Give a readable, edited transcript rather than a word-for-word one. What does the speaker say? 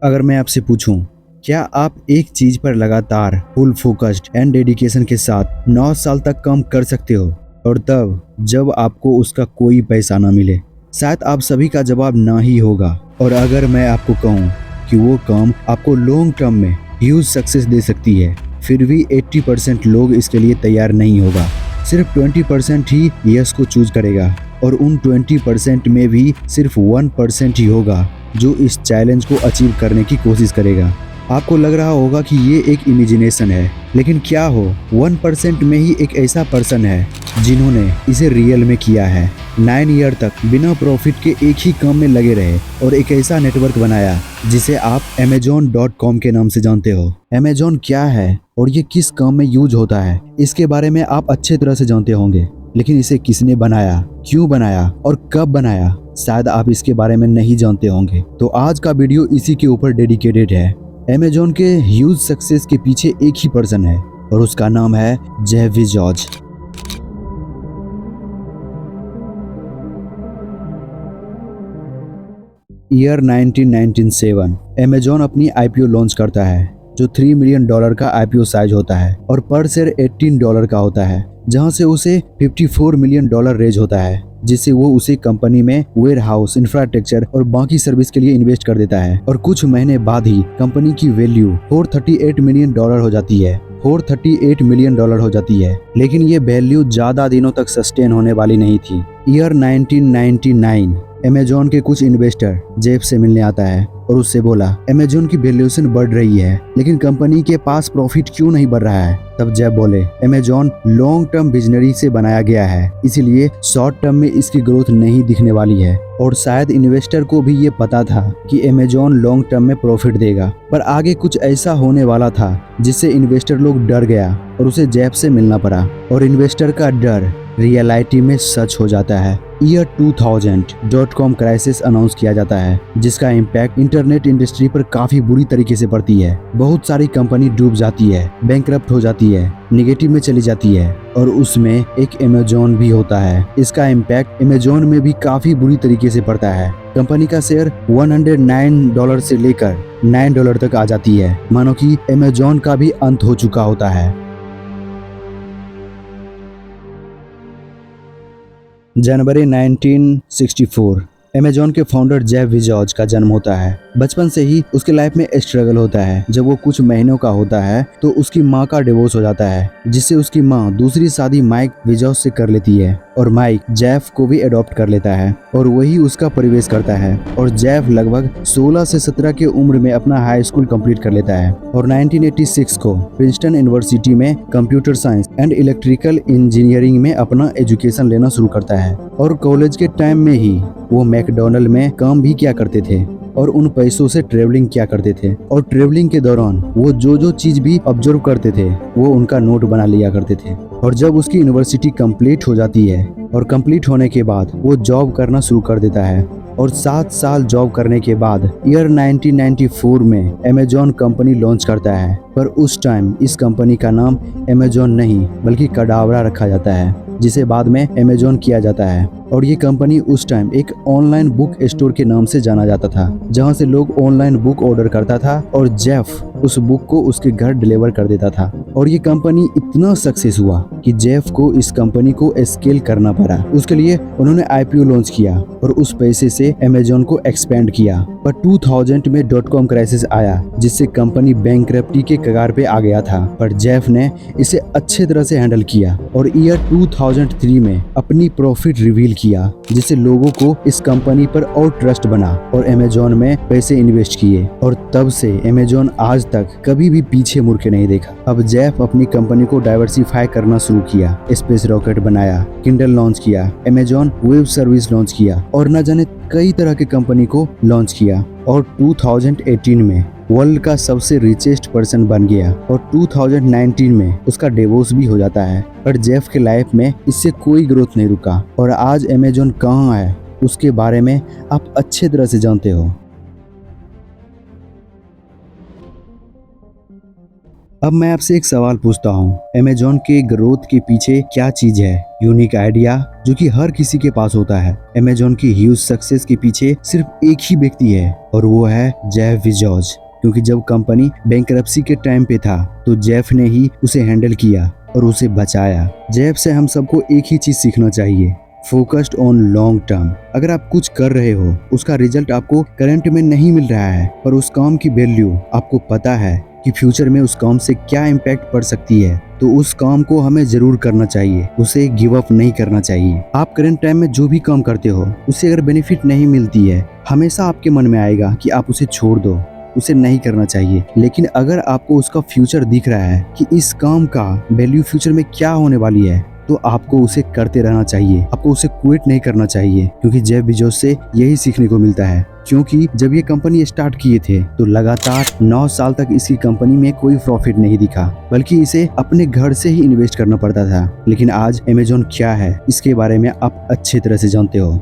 अगर मैं आपसे पूछूं, क्या आप एक चीज पर लगातार फुल फोकस्ड एंड डेडिकेशन के साथ 9 साल तक काम कर सकते हो और तब जब आपको उसका कोई पैसा ना मिले? शायद आप सभी का जवाब ना ही होगा। और अगर मैं आपको कहूँ कि वो काम आपको लॉन्ग टर्म में ह्यूज सक्सेस दे सकती है, फिर भी 80% लोग इसके लिए तैयार नहीं होगा। सिर्फ 20% ही यस को चूज करेगा और उन 20% में भी सिर्फ 1% ही होगा जो इस चैलेंज को अचीव करने की कोशिश करेगा। आपको लग रहा होगा कि ये एक इमेजिनेशन है, लेकिन क्या हो 1% में ही एक ऐसा पर्सन है जिन्होंने इसे रियल में किया है। 9 ईयर तक बिना प्रॉफिट के एक ही काम में लगे रहे और एक ऐसा नेटवर्क बनाया जिसे आप Amazon.com के नाम से जानते हो। Amazon क्या है और ये किस काम में यूज होता है, इसके बारे में आप अच्छे तरह से जानते होंगे, लेकिन इसे किसने बनाया, क्यों बनाया और कब बनाया, शायद आप इसके बारे में नहीं जानते होंगे। तो आज का वीडियो इसी के ऊपर डेडिकेटेड है। Amazon के ह्यूज सक्सेस के पीछे एक ही पर्सन है और उसका नाम है जेफ बेजोस। ईयर 1997 Amazon अपनी IPO लॉन्च करता है जो $3 मिलियन का IPO साइज होता है और पर शेयर $18 का होता है, जहां से उसे $54 मिलियन रेज होता है, जिससे वो उसे कंपनी में वेयर हाउस, इंफ्रास्ट्रक्चर और बाकी सर्विस के लिए इन्वेस्ट कर देता है। और कुछ महीने बाद ही कंपनी की वैल्यू $438 मिलियन हो जाती है। $438 मिलियन हो जाती है, लेकिन ये वैल्यू ज्यादा दिनों तक सस्टेन होने वाली नहीं थी। ईयर 1999 Amazon के कुछ इन्वेस्टर जेफ से मिलने आता है और उससे बोला, Amazon की वैल्यूएशन बढ़ रही है, लेकिन कंपनी के पास प्रॉफिट क्यों नहीं बढ़ रहा है? तब जेफ बोले, Amazon लॉन्ग टर्म विजनरी से बनाया गया है, इसीलिए शॉर्ट टर्म में इसकी ग्रोथ नहीं दिखने वाली है। और शायद इन्वेस्टर को भी ये पता था कि Amazon लॉन्ग टर्म में प्रॉफिट देगा, पर आगे कुछ ऐसा होने वाला था जिससे इन्वेस्टर लोग डर गया और उसे जेफ से मिलना पड़ा। और इन्वेस्टर का डर रियलिटी में सच हो जाता है। ईयर 2000 .com क्राइसिस अनाउंस किया जाता है, जिसका इम्पैक्ट इंटरनेट इंडस्ट्री पर काफी बुरी तरीके से पड़ती है। बहुत सारी कंपनी डूब जाती है, बैंकरप्ट हो जाती है, निगेटिव में चली जाती है और उसमें एक Amazon भी होता है। इसका इम्पैक्ट Amazon में भी काफी बुरी तरीके से पड़ता है। कंपनी का शेयर $109 से लेकर $9 तक आ जाती है, मानो कि Amazon का भी अंत हो चुका होता है। जनवरी 1964 Amazon के फाउंडर जेफ बेजोस का जन्म होता है। बचपन से ही उसके लाइफ में स्ट्रगल होता है। जब वो कुछ महीनों का होता है तो उसकी माँ का डिवोर्स हो जाता है, जिससे उसकी माँ दूसरी शादी माइक बेजोस से कर लेती है और माइक जेफ को भी अडॉप्ट कर लेता है और वही उसका परिवेश करता है। और जेफ लगभग 16 से 17 की उम्र में अपना हाई स्कूल कंप्लीट कर लेता है और 1986 को प्रिंसटन यूनिवर्सिटी में computer science and electrical engineering में अपना एजुकेशन लेना शुरू करता है। और कॉलेज के टाइम में ही वो मैकडोनल्ड में काम भी किया करते थे और उन पैसों से ट्रेवलिंग किया करते थे। और ट्रेवलिंग के दौरान वो जो चीज भी ऑब्जर्व करते थे वो उनका नोट बना लिया करते थे। और जब उसकी यूनिवर्सिटी कंप्लीट हो जाती है और कंप्लीट होने के बाद वो जॉब करना शुरू कर देता है और 7 साल जॉब करने के बाद ईयर 1994 में Amazon कंपनी लॉन्च करता है। पर उस टाइम इस कंपनी का नाम Amazon नहीं बल्कि कडावरा रखा जाता है, जिसे बाद में Amazon किया जाता है। और ये कंपनी उस टाइम एक ऑनलाइन बुक स्टोर के नाम से जाना जाता था, जहां से लोग ऑनलाइन बुक ऑर्डर करता था और जेफ उस बुक को उसके घर डिलीवर कर देता था। और ये कंपनी इतना सक्सेस हुआ कि जेफ को इस कंपनी को स्केल करना पड़ा। उसके लिए उन्होंने IPO लॉन्च किया और उस पैसे से Amazon को एक्सपेंड किया। पर 2000 में .com क्राइसिस आया, जिससे कंपनी बैंकरप्टी के कगार पे आ गया था, पर जेफ ने इसे अच्छे तरह से हैंडल किया और ईयर 2003 में अपनी प्रॉफिट रिवील किया, जिससे लोगों को इस कंपनी पर और ट्रस्ट बना और Amazon में पैसे इन्वेस्ट किए। और तब से Amazon आज तक कभी भी पीछे मुड़ के नहीं देखा। अब जेफ अपनी कंपनी को डाइवर्सिफाई करना शुरू किया, स्पेस रॉकेट बनाया, किंडल लॉन्च किया, Amazon वेब सर्विस लॉन्च किया और न जाने कई तरह के कंपनी को लॉन्च किया। और 2018 में वर्ल्ड का सबसे रिचेस्ट पर्सन बन गया और 2019 में उसका डिवोर्स भी हो जाता है। पर जेफ के लाइफ में इससे कोई ग्रोथ नहीं रुका और आज Amazon कहाँ है उसके बारे में आप अच्छे तरह से जानते हो। अब मैं आपसे एक सवाल पूछता हूँ, अमेजोन के ग्रोथ के पीछे क्या चीज है? यूनिक आइडिया जो कि हर किसी के पास होता है। अमेजोन की ह्यूज सक्सेस के पीछे सिर्फ एक ही व्यक्ति है और वो है जेफ बेजोस। क्योंकि जब कंपनी बैंकरप्सी के टाइम पे था तो जेफ ने ही उसे हैंडल किया और उसे बचाया। जेफ से हम सबको एक ही चीज सीखना चाहिए, फोकस्ड ऑन लॉन्ग टर्म। अगर आप कुछ कर रहे हो, उसका रिजल्ट आपको करंट में नहीं मिल रहा है, पर उस काम की वैल्यू आपको पता है कि फ्यूचर में उस काम से क्या इम्पैक्ट पड़ सकती है, तो उस काम को हमें जरूर करना चाहिए, उसे गिव अप नहीं करना चाहिए। आप करंट टाइम में जो भी काम करते हो, उससे अगर बेनिफिट नहीं मिलती है, हमेशा आपके मन में आएगा कि आप उसे छोड़ दो, उसे नहीं करना चाहिए। लेकिन अगर आपको उसका फ्यूचर दिख रहा है कि इस काम का वैल्यू फ्यूचर में क्या होने वाली है, तो आपको उसे करते रहना चाहिए, आपको उसे क्विट नहीं करना चाहिए। क्योंकि जेफ बेजोस से यही सीखने को मिलता है। क्योंकि जब ये कंपनी स्टार्ट किए थे तो लगातार 9 साल तक इसकी कंपनी में कोई प्रॉफिट नहीं दिखा, बल्कि इसे अपने घर से ही इन्वेस्ट करना पड़ता था। लेकिन आज अमेजोन क्या है, इसके बारे में आप अच्छी तरह से जानते हो।